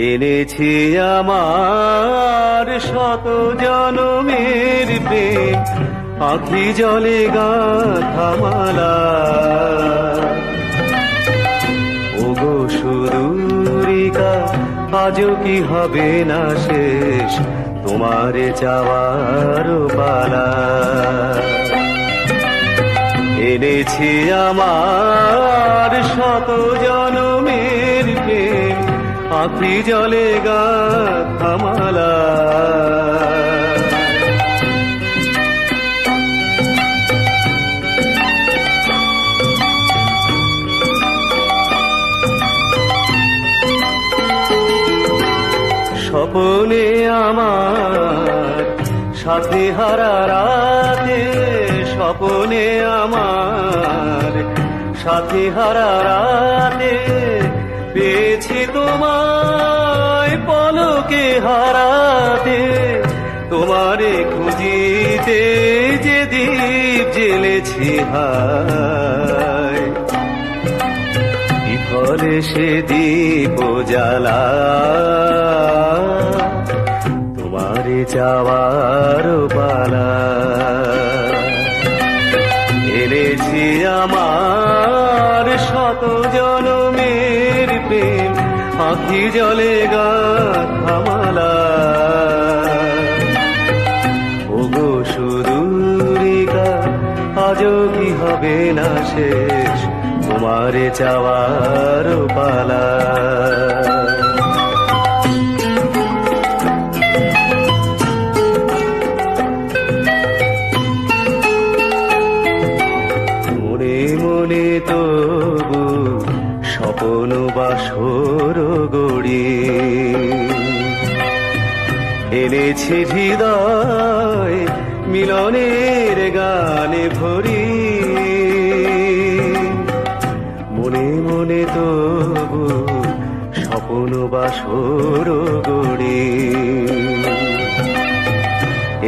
এনেছি আমার শত জনমের প্রেম, আঁখি জলে গাঁথা মালা। ওগো সুদূরিকা, আজও কি হবে না শেষ তোমারে চাওয়ার পালা। এনেছি আমার শত জনমের প্রেম, আঁখি জলে গাঁথা মালা। স্বপনে আমার সাথী হারা রাতে, স্বপনে আমার সাথী হারা রাতে, পেয়েছি তোমায় পলকে হারাতে। তোমারে খুঁজিতে যে দীপ জ্বেলেছি হায়, বিফলে সে দীপ জ্বালা। তোমারে যাওয়ার পালা। এনেছি আমার শত জনমের প্রেম, আঁখি জলে গাঁথা মালা। ওগো সুদূরিকা, আজও কি হবে না শেষ তোমারে চাওয়ার পালা। মনে তবু স্বপন বাসর গড়ি, এনেছি হৃদয় মিলনের গানে ভরি। মনে মনে তবু স্বপন বাসর গড়ি,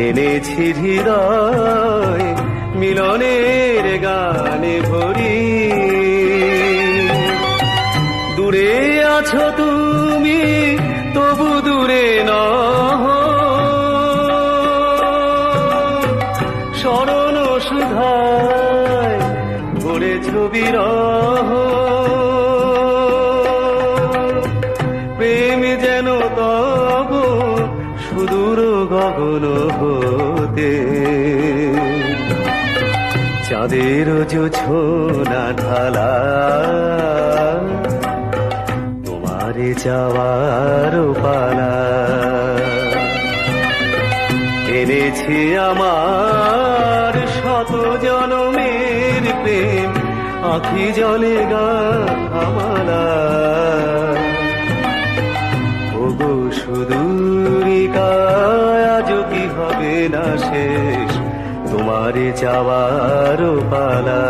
এনেছি হৃদয় মিলনের গানে ভরি। দূরে আছো তুমি তবু দূরে নহ, স্মরণ সুধায় ভরেছ বিরহ। প্রেম যেন তব সুদূর গগন হতে, চাঁদের জোছনা ঢালা। তোমারে যাওয়ার পালা। এনেছি আমার শত জনমের প্রেম, আঁখি জলে গাঁথা মালা। ওগো সুদূরিকা, আজও কি হবে না শেষ তোমারে যাওয়ার পালা।